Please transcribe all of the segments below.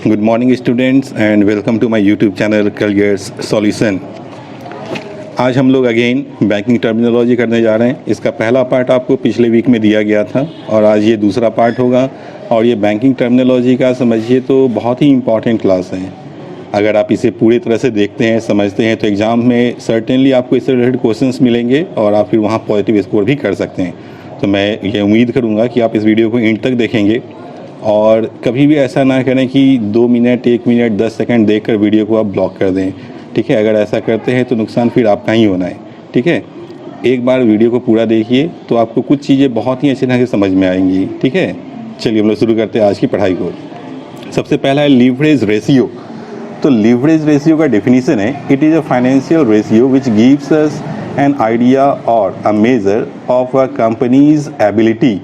Good morning students and welcome to my YouTube channel Careers Solution। आज हम लोग again banking terminology करने जा रहे हैं। इसका पहला पार्ट आपको पिछले वीक में दिया गया था और आज ये दूसरा पार्ट होगा। और ये बैंकिंग टर्मिनोलॉजी का समझिए तो बहुत ही इम्पॉर्टेंट क्लास है। अगर आप इसे पूरी तरह से देखते हैं, समझते हैं तो एग्ज़ाम में सर्टेनली आपको इससे रिलेटेड क्वेश्चंस मिलेंगे और आप फिर वहाँ पॉजिटिव स्कोर भी कर सकते हैं। तो मैं ये उम्मीद करूँगा कि आप इस वीडियो को एंड तक देखेंगे और कभी भी ऐसा ना करें कि 2 मिनट 1 मिनट 10 सेकंड देखकर वीडियो को आप ब्लॉक कर दें। ठीक है, अगर ऐसा करते हैं तो नुकसान फिर आपका ही होना है। ठीक है, एक बार वीडियो को पूरा देखिए तो आपको कुछ चीज़ें बहुत ही अच्छी तरह से समझ में आएंगी। ठीक है, चलिए हम लोग शुरू करते हैं आज की पढ़ाई को। सबसे पहला है लीवरेज रेशियो। तो लीवरेज रेशियो का डेफिनेशन है, it is a financial ratio which gives us an idea or a measure of a company's ability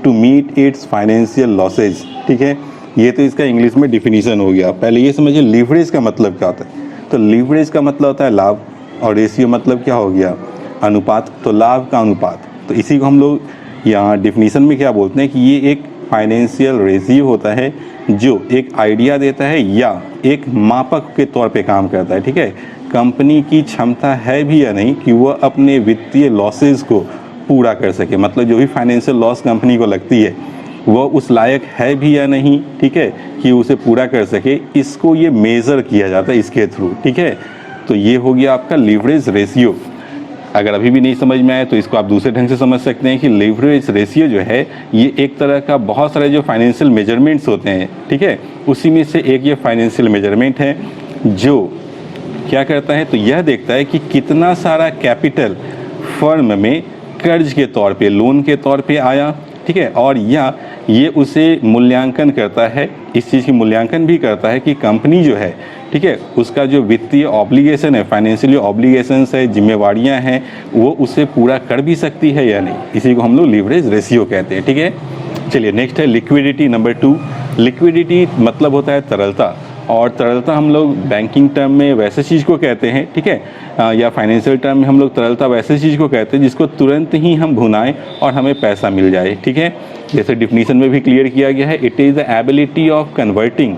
to meet its financial losses. ठीक है, ये तो इसका इंग्लिश में डिफिनीशन हो गया। पहले ये समझिए लीवरेज का मतलब क्या होता है। तो लीवरेज का मतलब होता है लाभ और रेशियो मतलब क्या हो गया, अनुपात। तो लाभ का अनुपात, तो इसी को हम लोग यहाँ डिफिनीशन में क्या बोलते हैं कि ये एक फाइनेंशियल रेशियो होता है जो एक आइडिया देता है या एक मापक के तौर पे काम करता है। ठीक है, कंपनी की क्षमता है भी या नहीं कि वह अपने वित्तीय लॉसेज को पूरा कर सके। मतलब जो भी फाइनेंशियल लॉस कंपनी को लगती है वो उस लायक है भी या नहीं, ठीक है, कि उसे पूरा कर सके। इसको ये मेज़र किया जाता है इसके थ्रू। ठीक है, तो ये हो गया आपका लीवरेज रेशियो। अगर अभी भी नहीं समझ में आए तो इसको आप दूसरे ढंग से समझ सकते हैं कि लीवरेज रेशियो जो है ये एक तरह का बहुत सारे जो फाइनेंशियल मेजरमेंट्स होते हैं, ठीक है, उसी में से एक ये फाइनेंशियल मेजरमेंट है जो क्या करता है, तो यह देखता है कि कितना सारा कैपिटल फर्म में कर्ज के तौर पे, लोन के तौर पे आया। ठीक है, और या ये उसे मूल्यांकन करता है, इस चीज़ की मूल्यांकन भी करता है कि कंपनी जो है, ठीक है, उसका जो वित्तीय ऑब्लिगेशन है, फाइनेंशियली ऑब्लिगेशंस है, जिम्मेवारियां हैं, वो उसे पूरा कर भी सकती है या नहीं। इसी को हम लोग लीवरेज रेशियो कहते हैं। ठीक है, चलिए नेक्स्ट है लिक्विडिटी नंबर 2। लिक्विडिटी मतलब होता है तरलता, और तरलता हम लोग बैंकिंग टर्म में वैसे चीज़ को कहते हैं, ठीक है, या फाइनेंशियल टर्म में हम लोग तरलता वैसे चीज़ को कहते हैं जिसको तुरंत ही हम भुनाएं और हमें पैसा मिल जाए। ठीक है, जैसे डिफिनीशन में भी क्लियर किया गया है, it is the ability of converting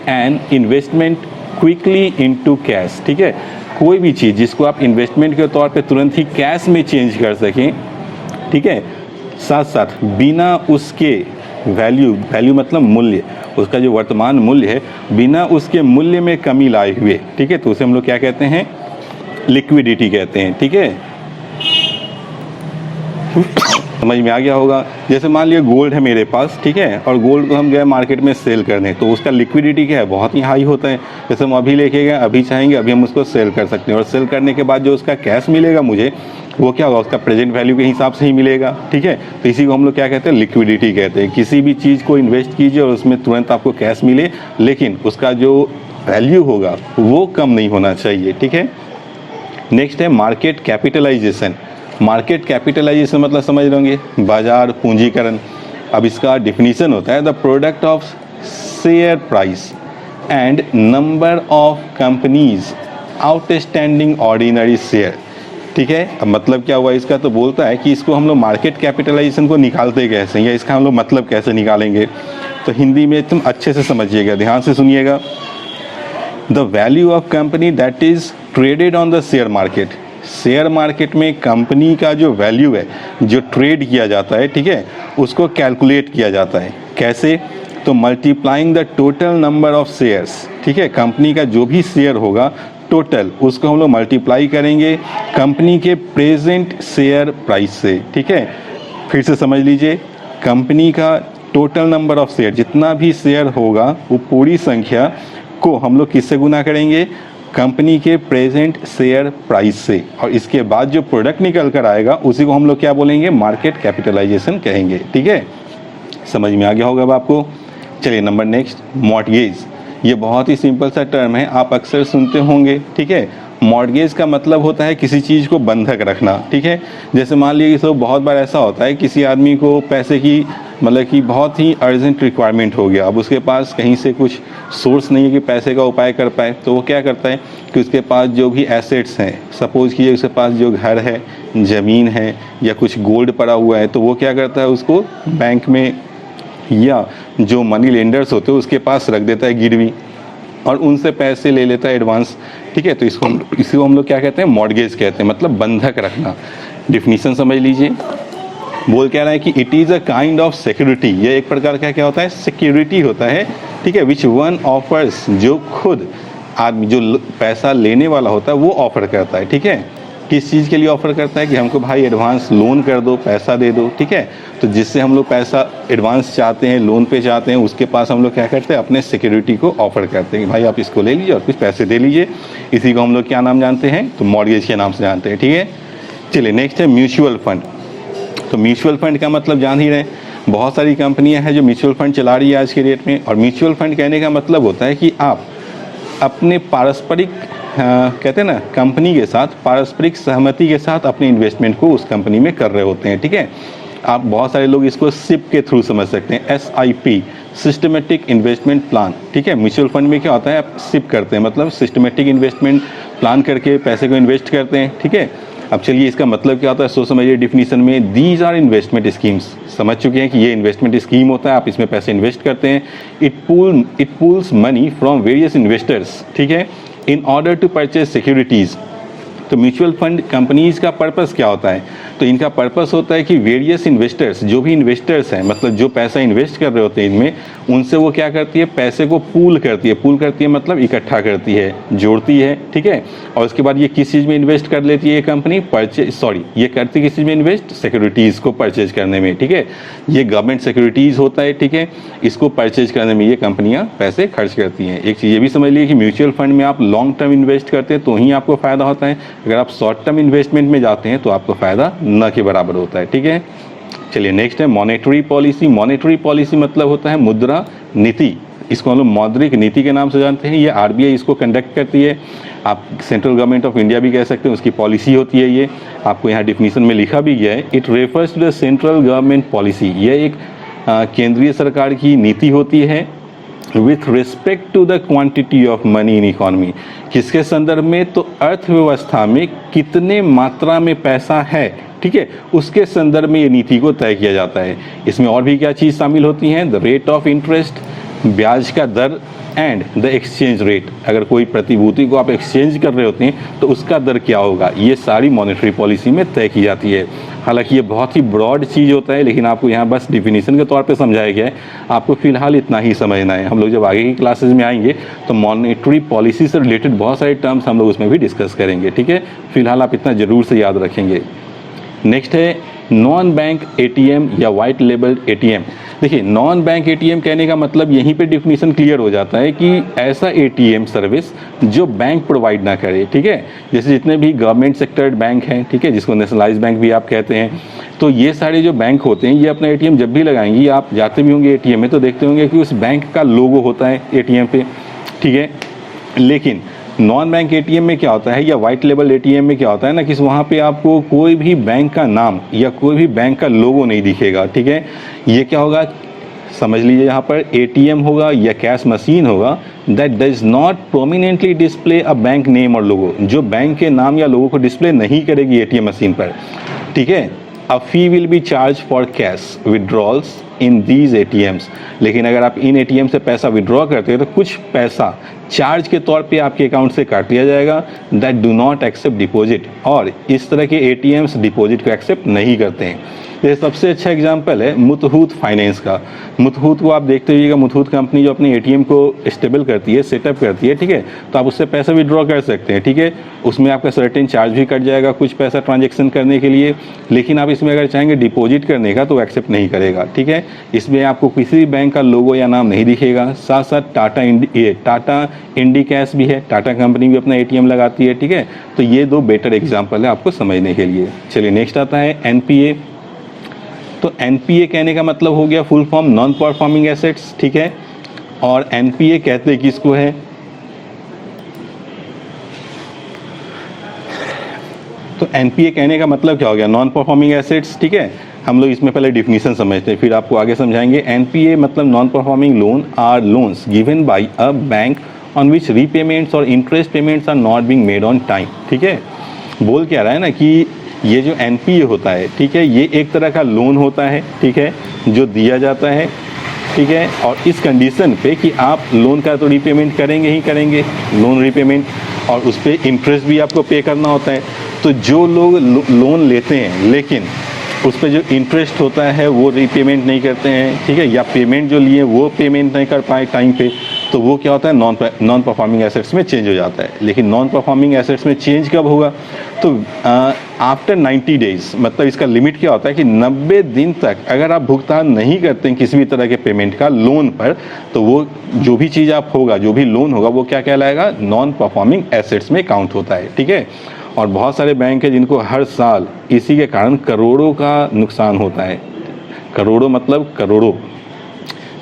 an investment quickly into cash. ठीक है, कोई भी चीज़ जिसको आप इन्वेस्टमेंट के तौर पे तुरंत ही कैश में चेंज कर सकें, ठीक है, साथ साथ बिना उसके वैल्यू मतलब मूल्य, उसका जो वर्तमान मूल्य है, बिना उसके मूल्य में कमी लाए हुए। ठीक है, तो उसे हम लोग क्या कहते हैं, लिक्विडिटी कहते हैं। ठीक है, समझ में आ गया होगा। जैसे मान लिया गोल्ड है मेरे पास, ठीक है, और गोल्ड को हम गए मार्केट में सेल करने, तो उसका लिक्विडिटी क्या है, बहुत ही हाई होता है। जैसे हम अभी लेके गए, अभी चाहेंगे अभी हम उसको सेल कर सकते हैं, और सेल करने के बाद जो उसका कैश मिलेगा मुझे, वो क्या होगा, उसका प्रेजेंट वैल्यू के हिसाब से ही मिलेगा। ठीक है, तो इसी को हम लोग क्या कहते हैं, लिक्विडिटी कहते हैं। किसी भी चीज़ को इन्वेस्ट कीजिए और उसमें तुरंत आपको कैश मिले, लेकिन उसका जो वैल्यू होगा वो कम नहीं होना चाहिए। ठीक है, नेक्स्ट है मार्केट कैपिटलाइजेशन। मार्केट कैपिटलाइजेशन मतलब समझ लोगे, बाजार पूंजीकरण। अब इसका डिफिनीशन होता है, the product of share price and number of companies outstanding ordinary share. ठीक है, अब मतलब क्या हुआ इसका, तो बोलता है कि इसको हम लोग मार्केट कैपिटलाइजेशन को निकालते कैसे, या इसका हम लोग मतलब कैसे निकालेंगे। तो हिंदी में तुम अच्छे से समझिएगा, ध्यान से सुनिएगा। The value of company that is traded on the share market. Share market में कंपनी का जो वैल्यू है, जो ट्रेड किया जाता है, ठीक है, उसको कैलकुलेट किया जाता है। कैसे, तो multiplying the total number of shares. ठीक है, कंपनी का जो भी शेयर होगा टोटल, उसको हम लोग मल्टीप्लाई करेंगे कंपनी के प्रेजेंट शेयर प्राइस से। ठीक है, फिर से समझ लीजिए, कंपनी का टोटल नंबर ऑफ शेयर, जितना भी शेयर होगा वो पूरी संख्या को हम लोग किससे गुना करेंगे, कंपनी के प्रेजेंट शेयर प्राइस से, और इसके बाद जो प्रोडक्ट निकल कर आएगा उसी को हम लोग क्या बोलेंगे, मार्केट कैपिटलाइजेशन कहेंगे। ठीक है, समझ में आ गया होगा अब आपको। चलिए नंबर नेक्स्ट, मॉर्गेज। ये बहुत ही सिंपल सा टर्म है, आप अक्सर सुनते होंगे। ठीक है, मॉर्गेज का मतलब होता है किसी चीज़ को बंधक रखना। ठीक है, जैसे मान लीजिए कि बहुत बार ऐसा होता है, किसी आदमी को पैसे की मतलब कि बहुत ही अर्जेंट रिक्वायरमेंट हो गया, अब उसके पास कहीं से कुछ सोर्स नहीं है कि पैसे का उपाय कर पाए, तो वो क्या करता है कि उसके पास जो भी एसेट्स हैं, सपोज कीजिए उसके पास जो घर है, ज़मीन है, या कुछ गोल्ड पड़ा हुआ है, तो वो क्या करता है, उसको बैंक में या जो मनी लेंडर्स होते हैं उसके पास रख देता है गिरवी और उनसे पैसे ले लेता है एडवांस, ठीक है। तो इसको हम लोग क्या कहते हैं, मॉर्गेज कहते हैं, मतलब बंधक रखना। डिफिनीशन समझ लीजिए, बोल क्या रहा है कि it is a kind of security, ये एक प्रकार का क्या होता है, सिक्योरिटी होता है, ठीक है, विच वन ऑफर्स, जो खुद आदमी जो पैसा लेने वाला होता है वो ऑफर करता है, ठीक है। किस चीज़ के लिए ऑफर करता है कि हमको भाई एडवांस लोन कर दो, पैसा दे दो, ठीक है। तो जिससे हम लोग पैसा एडवांस चाहते हैं, लोन पे चाहते हैं, उसके पास हम लोग क्या करते हैं, अपने सिक्योरिटी को ऑफर करते हैं कि भाई आप इसको ले लीजिए और कुछ पैसे दे लीजिए। इसी को हम लोग क्या नाम जानते हैं, तो मॉर्गेज के नाम से जानते हैं, ठीक है। चलिए नेक्स्ट है म्यूचुअल फंड। तो म्यूचुअल फंड का मतलब जान ही रहे हैं, बहुत सारी कंपनियां हैं जो म्यूचुअल फंड चला रही है आज के डेट में। और म्यूचुअल फंड कहने का मतलब होता है कि आप अपने पारस्परिक कहते हैं ना, कंपनी के साथ पारस्परिक सहमति के साथ अपने इन्वेस्टमेंट को उस कंपनी में कर रहे होते हैं, ठीक है। आप बहुत सारे लोग इसको सिप के थ्रू समझ सकते हैं, SIP, सिस्टमेटिक इन्वेस्टमेंट प्लान, ठीक है। म्यूचुअल फंड में क्या होता है, आप सिप करते हैं, मतलब सिस्टमेटिक इन्वेस्टमेंट प्लान करके पैसे को इन्वेस्ट करते हैं, ठीक है। अब चलिए इसका मतलब क्या होता है, सो समझिए डिफिनीशन में, दीज आर इन्वेस्टमेंट स्कीम्स, समझ चुके हैं कि ये इन्वेस्टमेंट स्कीम होता है, आप इसमें पैसे इन्वेस्ट करते हैं। It pools money from various investors, ठीक है, in order to purchase securities. तो म्यूचुअल फंड कंपनीज का पर्पस क्या होता है, तो इनका पर्पस होता है कि वेरियस इन्वेस्टर्स, जो भी इन्वेस्टर्स हैं, मतलब जो पैसा इन्वेस्ट कर रहे होते हैं इनमें, उनसे वो क्या करती है, पैसे को पूल करती है मतलब इकट्ठा करती है, जोड़ती है, ठीक है। और उसके बाद ये किस चीज़ में इन्वेस्ट कर लेती है ये कंपनी, ये करती है किस चीज़ में इन्वेस्ट, सिक्योरिटीज़ को परचेज करने में, ठीक है। ये गवर्नमेंट सिक्योरिटीज़ होता है, ठीक है, इसको परचेज करने में ये कंपनियाँ पैसे खर्च करती हैं। एक चीज़ ये भी समझ लीजिए कि म्यूचुअल फंड में आप लॉन्ग टर्म इन्वेस्ट करते हैं तो ही आपको फ़ायदा होता है, अगर आप शॉर्ट टर्म इन्वेस्टमेंट में जाते हैं तो आपको फ़ायदा न के बराबर होता है, ठीक है। चलिए नेक्स्ट है मॉनेटरी पॉलिसी। मॉनेटरी पॉलिसी मतलब होता है मुद्रा नीति, इसको हम लोग मौद्रिक नीति के नाम से जानते हैं। ये RBI इसको कंडक्ट करती है, आप सेंट्रल गवर्नमेंट ऑफ इंडिया भी कह सकते हैं, उसकी पॉलिसी होती है ये, आपको यहाँ डिफिनीशन में लिखा भी गया है, it refers to the central government policy. ये एक केंद्रीय सरकार की नीति होती है with respect to the quantity of money in economy, किसके संदर्भ में, तो अर्थव्यवस्था में कितने मात्रा में पैसा है, ठीक है, उसके संदर्भ में ये नीति को तय किया जाता है। इसमें और भी क्या चीज़ शामिल होती हैं, द रेट ऑफ इंटरेस्ट, ब्याज का दर, एंड द एक्सचेंज रेट, अगर कोई प्रतिभूति को आप एक्सचेंज कर रहे होते हैं तो उसका दर क्या होगा, ये सारी मॉनेटरी पॉलिसी में तय की जाती है। हालांकि ये बहुत ही ब्रॉड चीज़ होता है, लेकिन आपको यहाँ बस डिफिनीशन के तौर पे समझाया गया है, आपको फिलहाल इतना ही समझना है। हम लोग जब आगे की क्लासेज में आएंगे तो मॉनेटरी पॉलिसी से रिलेटेड बहुत सारे टर्म्स हम लोग उसमें भी डिस्कस करेंगे, ठीक है। फिलहाल आप इतना ज़रूर से याद रखेंगे। नेक्स्ट है नॉन बैंक ATM या वाइट लेबल्ड ATM। देखिए नॉन बैंक ATM कहने का मतलब यहीं पे डिफिनीशन क्लियर हो जाता है कि ऐसा ATM सर्विस जो बैंक प्रोवाइड ना करे, ठीक है। जैसे जितने भी गवर्नमेंट सेक्टर्ड बैंक हैं, ठीक है, जिसको नेशनलाइज बैंक भी आप कहते हैं, तो ये सारे जो बैंक होते हैं ये अपना ATM जब भी लगाएंगे, आप जाते भी होंगे ATM में तो देखते होंगे कि उस बैंक का लोगो होता है ATM पे, ठीक है। लेकिन नॉन बैंक ATM में क्या होता है या वाइट लेबल ATM में क्या होता है ना कि वहाँ पे आपको कोई भी बैंक का नाम या कोई भी बैंक का लोगो नहीं दिखेगा, ठीक है। ये क्या होगा, समझ लीजिए यहाँ पर ATM होगा या कैश मशीन होगा that does not prominently display a bank name और लोगो, जो बैंक के नाम या लोगो को डिस्प्ले नहीं करेगी ATM मशीन पर, ठीक है। A fee will be charged for cash withdrawals in these ATMs। लेकिन अगर आप इन ATM से पैसा विड्रॉ करते हैं तो कुछ पैसा चार्ज के तौर पे आपके अकाउंट से काट लिया जाएगा, that do not accept deposit, और इस तरह के ATMs डिपॉजिट को एक्सेप्ट नहीं करते हैं। ये सबसे अच्छा एग्जांपल है मुथूट फाइनेंस का। मुथूट को आप देखते होइएगा, मुथूट कंपनी जो अपने ATM को स्टेबल करती है, सेटअप करती है, ठीक है, तो आप उससे पैसा विड्रॉ कर सकते हैं, ठीक है। उसमें आपका सर्टेन चार्ज भी कट जाएगा कुछ पैसा ट्रांजेक्शन करने के लिए, लेकिन आप इसमें अगर चाहेंगे डिपॉजिट करने का तो एक्सेप्ट नहीं करेगा, ठीक है। इसमें आपको किसी भी बैंक का लोगो या नाम नहीं दिखेगा। साथ साथ टाटा इंडी कैश भी है, टाटा कंपनी भी अपना ATM लगाती है, ठीक है। तो ये दो बेटर एग्जाम्पल है आपको समझने के लिए। चलिए नेक्स्ट आता है NPA। तो NPA कहने का मतलब हो गया full form non performing assets, ठीक है। और NPA कहते किसको है, तो NPA कहने का मतलब क्या हो गया, नॉन परफॉर्मिंग एसेट्स, ठीक है। हम लोग इसमें पहले डिफिनीशन समझते हैं फिर आपको आगे समझाएंगे। NPA मतलब non performing loan are loans given by a bank on which repayments or interest payments are not being made on time, ठीक है। बोल क्या रहा है ना कि ये जो NPA होता है, ठीक है, ये एक तरह का लोन होता है, ठीक है, जो दिया जाता है ठीक है। और इस कंडीशन पे कि आप लोन का तो रीपेमेंट करेंगे ही करेंगे, लोन रीपेमेंट, और उस पर इंटरेस्ट भी आपको पे करना होता है। तो जो लोग लोन लेते हैं लेकिन उस पर जो इंटरेस्ट होता है वो रीपेमेंट नहीं करते हैं, ठीक है, या पेमेंट जो लिए वो पेमेंट नहीं कर पाए टाइम पे, तो वो क्या होता है, नॉन परफॉर्मिंग एसेट्स में चेंज हो जाता है। लेकिन नॉन परफॉर्मिंग एसेट्स में चेंज कब होगा, तो आफ्टर 90 डेज, मतलब इसका लिमिट क्या होता है कि 90 दिन तक अगर आप भुगतान नहीं करते हैं किसी भी तरह के पेमेंट का लोन पर, तो वो जो भी चीज़ आप होगा, जो भी लोन होगा, वो क्या कहलाएगा, नॉन परफॉर्मिंग एसेट्स में काउंट होता है, ठीक है। और बहुत सारे बैंक हैं जिनको हर साल इसी के कारण करोड़ों का नुकसान होता है, करोड़ों मतलब करोड़ों।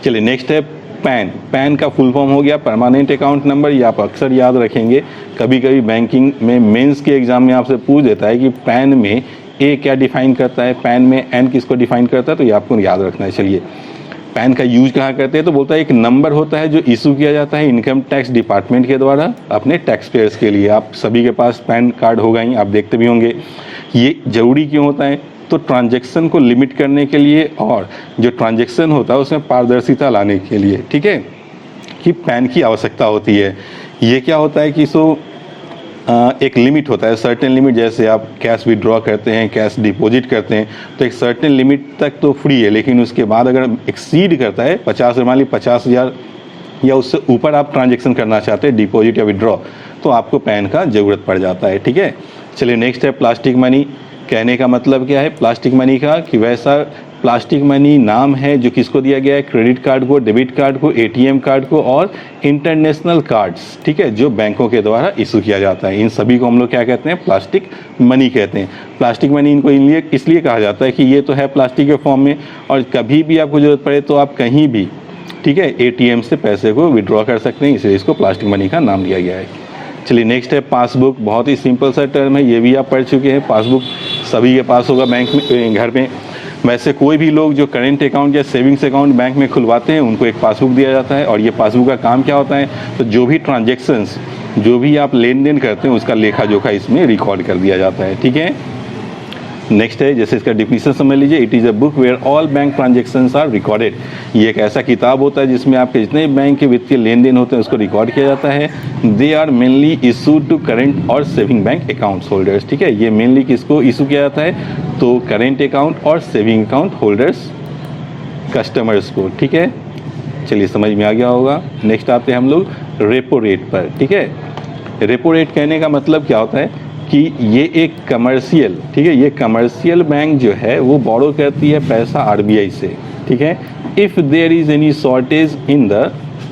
चलिए नेक्स्ट है पैन। पैन का फुल फॉर्म हो गया परमानेंट अकाउंट नंबर। ये आप अक्सर याद रखेंगे, कभी कभी बैंकिंग में मेंस के एग्जाम में आपसे पूछ देता है कि पैन में ए क्या डिफाइन करता है, पैन में एन किसको डिफाइन करता है, तो ये आपको याद रखना है। चलिए पैन का यूज कहाँ करते हैं, तो बोलता है एक नंबर होता है जो इशू किया जाता है इनकम टैक्स डिपार्टमेंट के द्वारा अपने टैक्स पेयर्स के लिए। आप सभी के पास पैन कार्ड होगा ही, आप देखते भी होंगे। ये ज़रूरी क्यों होता है, तो ट्रांजैक्शन को लिमिट करने के लिए और जो ट्रांजैक्शन होता है उसमें पारदर्शिता लाने के लिए, ठीक है, कि पैन की आवश्यकता होती है। ये क्या होता है कि एक लिमिट होता है, सर्टेन लिमिट, जैसे आप कैश विड्रॉ करते हैं, कैश डिपॉजिट करते हैं, तो एक सर्टेन लिमिट तक तो फ्री है, लेकिन उसके बाद अगर एक्सीड करता है 50, मान ली 50,000 या उससे ऊपर आप ट्रांजैक्शन करना चाहते हैं डिपॉजिट या विड्रॉ, तो आपको पैन का ज़रूरत पड़ जाता है, ठीक है। चलिए नेक्स्ट है प्लास्टिक मनी। कहने का मतलब क्या है प्लास्टिक मनी का, कि वैसा प्लास्टिक मनी नाम है जो किसको दिया गया है, क्रेडिट कार्ड को, डेबिट कार्ड को, एटीएम कार्ड को और इंटरनेशनल कार्ड्स, ठीक है, जो बैंकों के द्वारा इशू किया जाता है। इन सभी को हम लोग क्या कहते हैं, प्लास्टिक मनी कहते हैं। प्लास्टिक मनी इनको इसलिए कहा जाता है कि ये तो है प्लास्टिक के फॉर्म में, और कभी भी आपको ज़रूरत पड़े तो आप कहीं भी, ठीक है, एटीएम से पैसे को विड्रॉ कर सकते हैं, इसलिए इसको प्लास्टिक मनी का नाम दिया गया है। चलिए नेक्स्ट है पासबुक। बहुत ही सिंपल सा टर्म है, ये भी आप पढ़ चुके हैं। पासबुक सभी के पास होगा बैंक में, घर में। वैसे कोई भी लोग जो करेंट अकाउंट या सेविंग्स अकाउंट बैंक में खुलवाते हैं उनको एक पासबुक दिया जाता है, और ये पासबुक का काम क्या होता है, तो जो भी ट्रांजैक्शंस, जो भी आप लेन देन करते हैं उसका लेखा जोखा इसमें रिकॉर्ड कर दिया जाता है, ठीक है। नेक्स्ट है, जैसे इसका डिफिनीशन समझ लीजिए, it is a book where all bank transactions are recorded. ये एक ऐसा किताब होता है जिसमें आपके जितने बैंक के वित्तीय लेन देन होते हैं उसको रिकॉर्ड किया जाता है। They are mainly issued to current और सेविंग बैंक अकाउंट्स होल्डर्स, ठीक है। ये मेनली किसको इशू किया जाता है, तो करेंट अकाउंट और सेविंग अकाउंट होल्डर्स कस्टमर्स को, ठीक है। चलिए समझ में आ गया होगा। नेक्स्ट आते हैं हम लोग रेपो रेट पर, ठीक है। रेपो रेट कहने का मतलब क्या होता है कि ये एक कमर्शियल, ठीक है, ये कमर्शियल बैंक जो है वो बोरो करती है पैसा आरबीआई से, ठीक है। If there is any shortage in the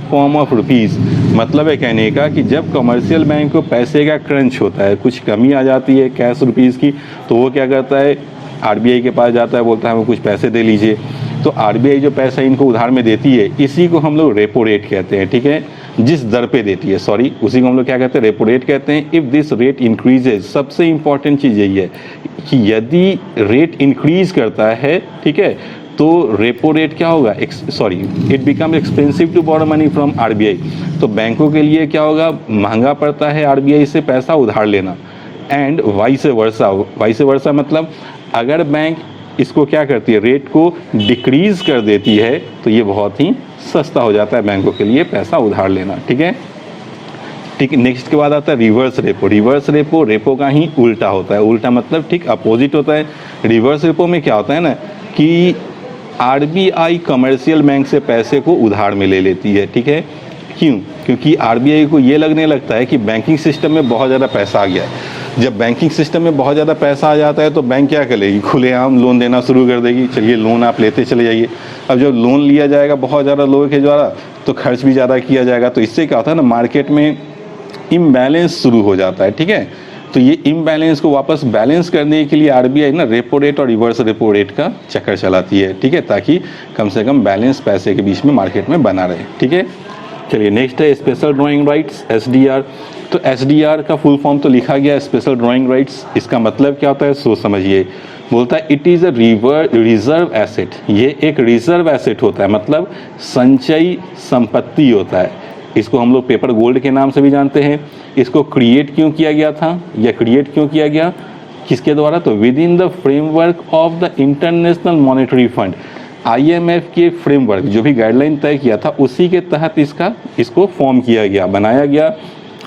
form of rupees, मतलब है कहने का कि जब कमर्शियल बैंक को पैसे का क्रंच होता है, कुछ कमी आ जाती है कैश रुपीज़ की, तो वो क्या करता है, आरबीआई के पास जाता है, बोलता है हमें कुछ पैसे दे लीजिए। तो आरबीआई जो पैसा इनको उधार में देती है, इसी को हम लोग रेपो रेट कहते हैं, ठीक है, जिस दर पे देती है, सॉरी, उसी को हम लोग क्या कहते हैं, रेपो रेट कहते हैं। इफ़ दिस रेट इंक्रीजेज, सबसे इंपॉर्टेंट चीज़ यही है कि यदि रेट इंक्रीज करता है, ठीक है, तो रेपो रेट क्या होगा, it become expensive to borrow money from RBI. तो बैंकों के लिए क्या होगा, महंगा पड़ता है आरबीआई से पैसा उधार लेना। एंड वाइस वर्सा मतलब अगर बैंक इसको क्या करती है, रेट को डिक्रीज कर देती है, तो ये बहुत ही सस्ता हो जाता है बैंकों के लिए पैसा उधार लेना, ठीक है। ठीक, नेक्स्ट के बाद आता है reverse repo. Reverse repo repo का ही उल्टा होता है, उल्टा मतलब ठीक अपोजिट होता है। रिवर्स रेपो में क्या होता है ना कि आरबीआई कमर्शियल बैंक से पैसे को उधार में ले लेती है, ठीक है। क्यों, क्योंकि आरबीआई को ये लगने लगता है कि बैंकिंग सिस्टम में बहुत ज़्यादा पैसा आ गया है। जब बैंकिंग सिस्टम में बहुत ज़्यादा पैसा आ जाता है तो बैंक क्या करेगी, खुलेआम लोन देना शुरू कर देगी, चलिए लोन आप लेते चले जाइए। अब जब लोन लिया जाएगा बहुत ज़्यादा लोगों के द्वारा तो खर्च भी ज़्यादा किया जाएगा, तो इससे क्या होता है ना, मार्केट में इम्बैलेंस शुरू हो जाता है, ठीक है। तो ये इम्बैलेंस को वापस बैलेंस करने के लिए आरबीआई ना रेपो रेट और रिवर्स रेपो रेट का चक्कर चलाती है, ठीक है, ताकि कम से कम बैलेंस पैसे के बीच में मार्केट में बना रहे, ठीक है। चलिए नेक्स्ट है स्पेशल ड्राइंग राइट्स, एसडीआर। तो एसडीआर का फुल फॉर्म तो लिखा गया है स्पेशल ड्राइंग राइट्स। इसका मतलब क्या होता है, सोच समझिए। बोलता है it is a reserve asset, ये एक रिजर्व एसेट होता है, मतलब संचयी संपत्ति होता है। इसको हम लोग पेपर गोल्ड के नाम से भी जानते हैं। इसको क्रिएट क्यों किया गया था, या क्रिएट क्यों किया गया, किसके द्वारा, तो with in the framework of the international monetary fund. IMF के फ्रेमवर्क जो भी गाइडलाइन तय किया था उसी के तहत इसको फॉर्म किया गया, बनाया गया।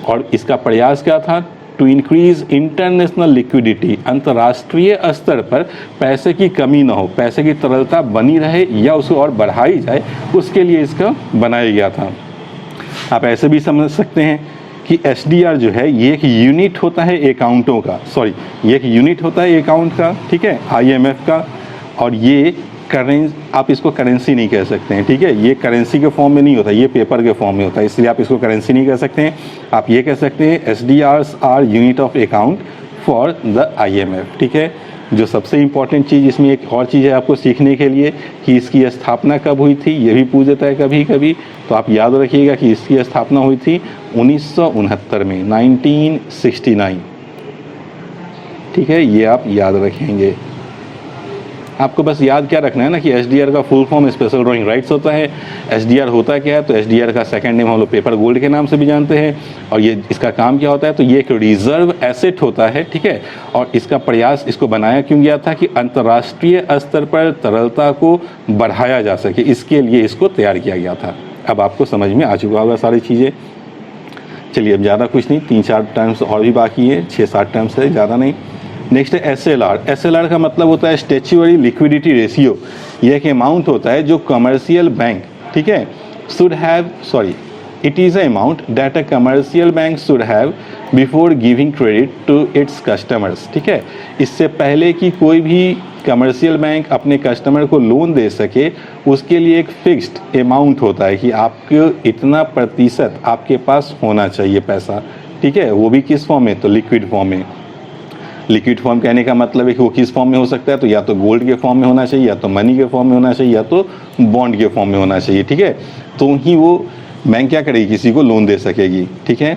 और इसका प्रयास क्या था? टू इंक्रीज इंटरनेशनल लिक्विडिटी, अंतर्राष्ट्रीय स्तर पर पैसे की कमी ना हो, पैसे की तरलता बनी रहे या उसको और बढ़ाई जाए, उसके लिए इसका बनाया गया था। आप ऐसे भी समझ सकते हैं कि एसडीआर जो है ये एक यूनिट होता है अकाउंटों का, ये एक यूनिट होता है अकाउंट का, ठीक है, आईएमएफ का। और ये आप इसको करेंसी नहीं कह सकते हैं, ठीक है, ये करेंसी के फॉर्म में नहीं होता, ये पेपर के फॉर्म में होता है, इसलिए आप इसको करेंसी नहीं कह सकते हैं। आप ये कह सकते हैं SDRs are unit of account for the IMF, ठीक है। जो सबसे इम्पॉर्टेंट चीज़ इसमें एक और चीज़ है आपको सीखने के लिए कि इसकी स्थापना कब हुई थी, ये भी पूछ देता है कभी कभी, तो आप याद रखिएगा कि इसकी स्थापना हुई थी 1969 में, 1969, ठीक है, ये आप याद रखेंगे। आपको बस याद क्या रखना है ना कि एसडीआर का full form special drawing rights होता है। एसडीआर होता क्या है? तो एसडीआर का सेकंड नेम हम लोग पेपर गोल्ड के नाम से भी जानते हैं। और ये इसका काम क्या होता है? तो ये एक रिजर्व एसेट होता है, ठीक है। और इसका प्रयास, इसको बनाया क्यों गया था कि अंतर्राष्ट्रीय स्तर पर तरलता को बढ़ाया जा सके, इसके लिए इसको तैयार किया गया था। अब आपको समझ में आ चुका होगा सारी चीज़ें। चलिए अब ज़्यादा कुछ नहीं, 3-4 टर्म्स और भी बाकी है, 6-7 टर्म्स है, ज़्यादा नहीं। नेक्स्ट है एसएलआर। एसएलआर का मतलब होता है स्टैच्यूटरी लिक्विडिटी रेशियो। यह एक अमाउंट होता है जो कमर्शियल बैंक, ठीक है, it is a amount that a commercial bank should have before giving credit to its customers, ठीक है। इससे पहले कि कोई भी कमर्शियल बैंक अपने कस्टमर को लोन दे सके, उसके लिए एक फिक्स्ड अमाउंट होता है कि आपको इतना प्रतिशत आपके पास होना चाहिए पैसा, ठीक है। वो भी किस फॉर्म में? तो लिक्विड फॉर्म में। लिक्विड फॉर्म कहने का मतलब है कि वो किस फॉर्म में हो सकता है? तो या तो गोल्ड के फॉर्म में होना चाहिए, या तो मनी के फॉर्म में होना चाहिए, या तो बॉन्ड के फॉर्म में होना चाहिए, ठीक है। तो ही वो बैंक क्या करेगी? किसी को लोन दे सकेगी, ठीक है।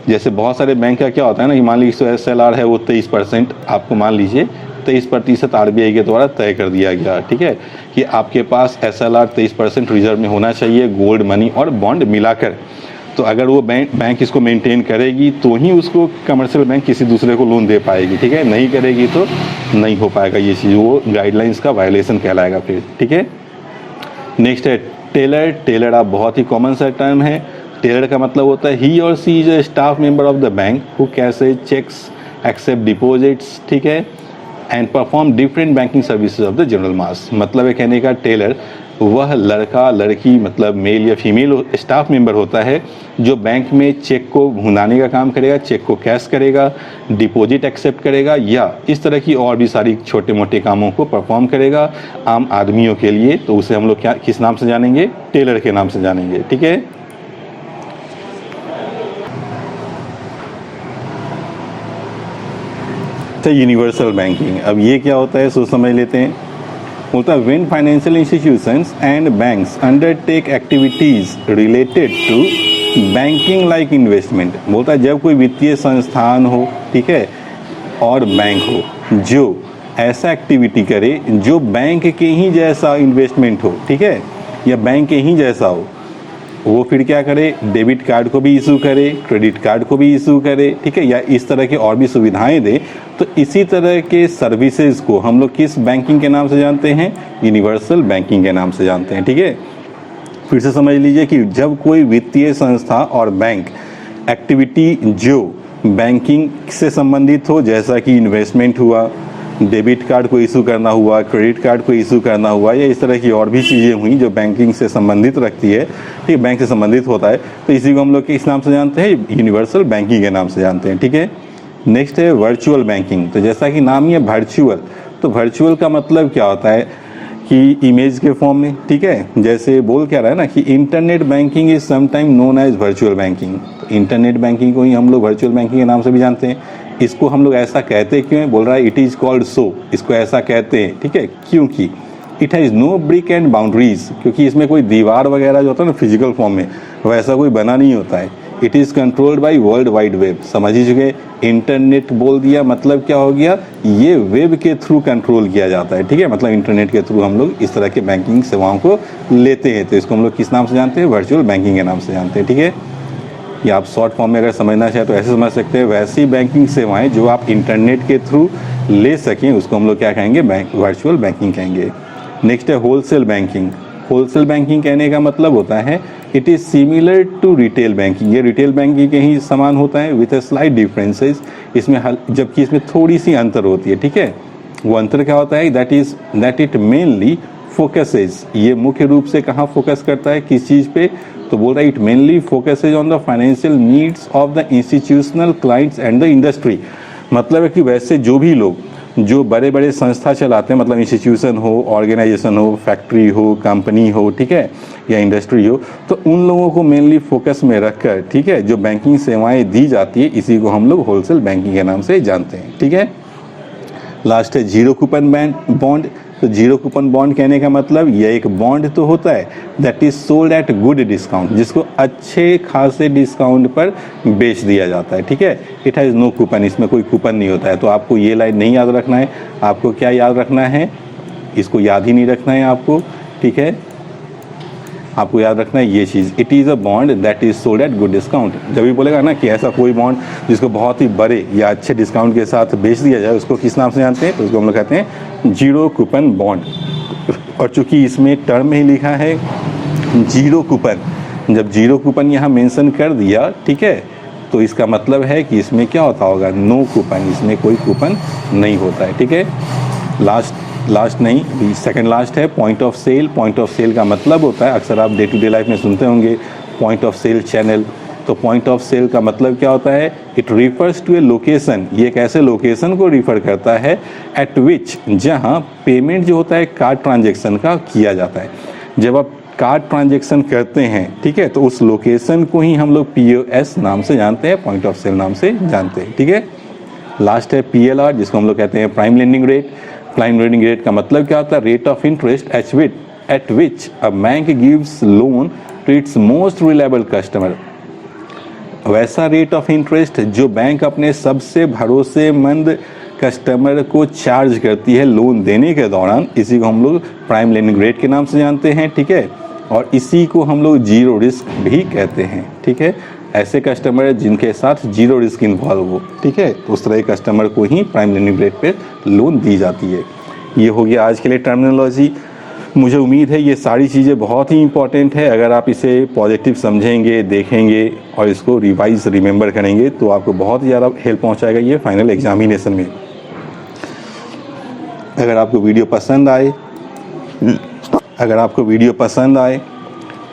जैसे बहुत सारे बैंक का क्या होता है ना कि मान लीजिए एसएलआर है वो 23%, आपको मान लीजिए 23% आरबीआई के द्वारा तय कर दिया गया, ठीक है, कि आपके पास एसएलआर 23% रिजर्व में होना चाहिए, गोल्ड, मनी और बॉन्ड मिलाकर। तो अगर वो बैंक इसको मेंटेन करेगी तो ही उसको कमर्शियल बैंक किसी दूसरे को लोन दे पाएगी, ठीक है। नहीं करेगी तो नहीं हो पाएगा ये चीज़, वो गाइडलाइंस का वायलेशन कहलाएगा फिर, ठीक है। नेक्स्ट है टेलर। टेलर आप बहुत ही कॉमन सा टर्म है। टेलर का मतलब होता है he or she is a staff member of the bank who cashes cheques, accept deposits, ठीक है, and perform different banking services of the general mass. मतलब है कहने का टेलर वह लड़का लड़की, मतलब मेल या फीमेल स्टाफ मेंबर होता है जो बैंक में चेक को भुनाने का काम करेगा, चेक को कैश करेगा, डिपॉजिट एक्सेप्ट करेगा, या इस तरह की और भी सारी छोटे मोटे कामों को परफॉर्म करेगा आम आदमियों के लिए। तो उसे हम लोग क्या किस नाम से जानेंगे? टेलर के नाम से जानेंगे, ठीक है। तो यूनिवर्सल बैंकिंग, अब ये क्या होता है सो समझ लेते हैं। बोलता है when financial institutions and banks undertake activities related to banking like investment. बोलता है जब कोई वित्तीय संस्थान हो, ठीक है, और बैंक हो जो ऐसा एक्टिविटी करे जो बैंक के ही जैसा इन्वेस्टमेंट हो, ठीक है, या बैंक के ही जैसा हो, वो फिर क्या करे? डेबिट कार्ड को भी इशू करे, क्रेडिट कार्ड को भी इशू करे, ठीक है, या इस तरह की और भी सुविधाएं दे। तो इसी तरह के सर्विसेज को हम लोग किस बैंकिंग के नाम से जानते हैं? यूनिवर्सल बैंकिंग के नाम से जानते हैं, ठीक है। फिर से समझ लीजिए कि जब कोई वित्तीय संस्था और बैंक एक्टिविटी जो बैंकिंग से संबंधित हो, जैसा कि इन्वेस्टमेंट हुआ, डेबिट कार्ड को इशू करना हुआ, क्रेडिट कार्ड को इशू करना हुआ, या इस तरह की और भी चीज़ें हुई जो बैंकिंग से संबंधित रखती है, ठीक, बैंक से संबंधित होता है, तो इसी को हम लोग किस नाम से जानते हैं? यूनिवर्सल बैंकिंग के नाम से जानते हैं, ठीक है। नेक्स्ट है वर्चुअल बैंकिंग। तो जैसा कि नाम ही है वर्चुअल, तो वर्चुअल का मतलब क्या होता है कि इमेज के फॉर्म में, ठीक है। जैसे बोल क्या रहा है ना कि internet banking is sometime known as virtual banking. तो इंटरनेट बैंकिंग को ही हम लोग वर्चुअल बैंकिंग के नाम से भी जानते हैं। इसको हम लोग ऐसा कहते क्यों हैं? बोल रहा है इट इज़ कॉल्ड सो, इसको ऐसा कहते हैं, ठीक है, क्योंकि it has no brick and boundaries, क्योंकि इसमें कोई दीवार वगैरह जो होता है ना फिजिकल फॉर्म में, वैसा कोई बना नहीं होता है। It is controlled by world wide web. समझ ही चुके, इंटरनेट बोल दिया मतलब क्या हो गया? ये वेब के थ्रू कंट्रोल किया जाता है, ठीक है, मतलब इंटरनेट के थ्रू हम लोग इस तरह के बैंकिंग सेवाओं को लेते हैं। तो इसको हम लोग किस नाम से जानते हैं? वर्चुअल बैंकिंग के नाम से जानते हैं, ठीक है। या आप शॉर्ट फॉर्म में अगर समझना चाहें तो ऐसे समझ सकते हैं, वैसी बैंकिंग सेवाएं जो आप इंटरनेट के थ्रू ले सकें उसको हम लोग क्या कहेंगे? वर्चुअल बैंकिंग कहेंगे। नेक्स्ट है होलसेल बैंकिंग। होलसेल बैंकिंग कहने का मतलब होता है it is similar to retail banking. ये रिटेल बैंकिंग के ही समान होता है विथ अ स्लाइट डिफरेंसेस, इसमें जबकि इसमें थोड़ी सी अंतर होती है, ठीक है। वो अंतर क्या होता है, दैट इट मेनली फोकसेज, ये मुख्य रूप से कहाँ फोकस करता है, किस चीज़ पे, तो बोल रहा है it mainly focuses on the financial needs of the institutional clients and the industry. मतलब है कि वैसे जो भी लोग जो बड़े बड़े संस्था चलाते हैं, मतलब इंस्टीट्यूशन हो, ऑर्गेनाइजेशन हो, फैक्ट्री हो, कंपनी हो, ठीक है, या इंडस्ट्री हो, तो उन लोगों को मेनली फोकस में रखकर, ठीक है, जो बैंकिंग सेवाएं दी जाती है, इसी को हम लोग होलसेल बैंकिंग के नाम से जानते हैं, ठीक है। लास्ट है जीरो कूपन बॉन्ड। तो जीरो कूपन बॉन्ड कहने का मतलब यह एक बॉन्ड तो होता है that is sold at good discount, जिसको अच्छे खासे डिस्काउंट पर बेच दिया जाता है, ठीक है। इट हैज़ नो कूपन, इसमें कोई कूपन नहीं होता है। तो आपको ये लाइन नहीं याद रखना है, आपको क्या याद रखना है, इसको याद ही नहीं रखना है आपको, ठीक है। आपको याद रखना है ये चीज़, it is a bond that is sold at good discount. जब भी बोलेगा ना कि ऐसा कोई बॉन्ड जिसको बहुत ही बड़े या अच्छे डिस्काउंट के साथ बेच दिया जाए, उसको किस नाम से जानते हैं, तो उसको हम लोग कहते हैं जीरो कूपन बॉन्ड। और चूंकि इसमें टर्म में ही लिखा है जीरो कूपन, जब जीरो कूपन यहाँ मेंशन कर दिया, ठीक है, तो इसका मतलब है कि इसमें क्या होता होगा, नो कूपन, इसमें कोई कूपन नहीं होता है, ठीक है। लास्ट नहीं, सेकंड लास्ट है point of sale. Point of sale का मतलब होता है, अक्सर आप डे टू डे लाइफ में सुनते होंगे पॉइंट ऑफ सेल चैनल। तो पॉइंट ऑफ सेल का मतलब क्या होता है, it refers to a location, ये एक ऐसे लोकेशन को रिफर करता है एट विच, जहां पेमेंट जो होता है कार्ड ट्रांजेक्शन का किया जाता है। जब आप कार्ड ट्रांजेक्शन करते हैं, ठीक है, तो उस लोकेशन को ही हम लोग POS नाम से जानते हैं, पॉइंट ऑफ सेल नाम से जानते हैं, ठीक है। लास्ट है PLR, जिसको हम लोग कहते हैं prime lending rate. Prime lending rate का मतलब क्या होता है, rate of interest at which a bank gives loan to its most reliable customer. वैसा रेट ऑफ इंटरेस्ट जो बैंक अपने सबसे भरोसेमंद कस्टमर को चार्ज करती है लोन देने के दौरान, इसी को हम लोग प्राइम लेंडिंग रेट के नाम से जानते हैं, ठीक है। और इसी को हम लोग जीरो रिस्क भी कहते हैं, ठीक है। ऐसे कस्टमर जिनके साथ जीरो रिस्क इन्वॉल्व हो, ठीक है, तो उस तरह के कस्टमर को ही प्राइम लेंडिंग रेट पे लोन दी जाती है। ये हो गया आज के लिए टर्मिनोलॉजी। मुझे उम्मीद है ये सारी चीज़ें बहुत ही इंपॉर्टेंट है। अगर आप इसे पॉजिटिव समझेंगे, देखेंगे और इसको रिवाइज रिमेंबर करेंगे तो आपको बहुत ही ज़्यादा हेल्प पहुंचाएगा ये फाइनल एग्जामिनेशन में। अगर आपको वीडियो पसंद आए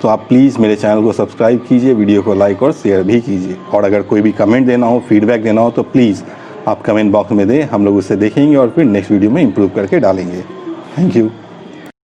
तो आप प्लीज़ मेरे चैनल को सब्सक्राइब कीजिए, वीडियो को लाइक और शेयर भी कीजिए। और अगर कोई भी कमेंट देना हो, फीडबैक देना हो तो प्लीज़ आप कमेंट बॉक्स में दें, हम लोग उसे देखेंगे और फिर नेक्स्ट वीडियो में इम्प्रूव करके डालेंगे। Thank you.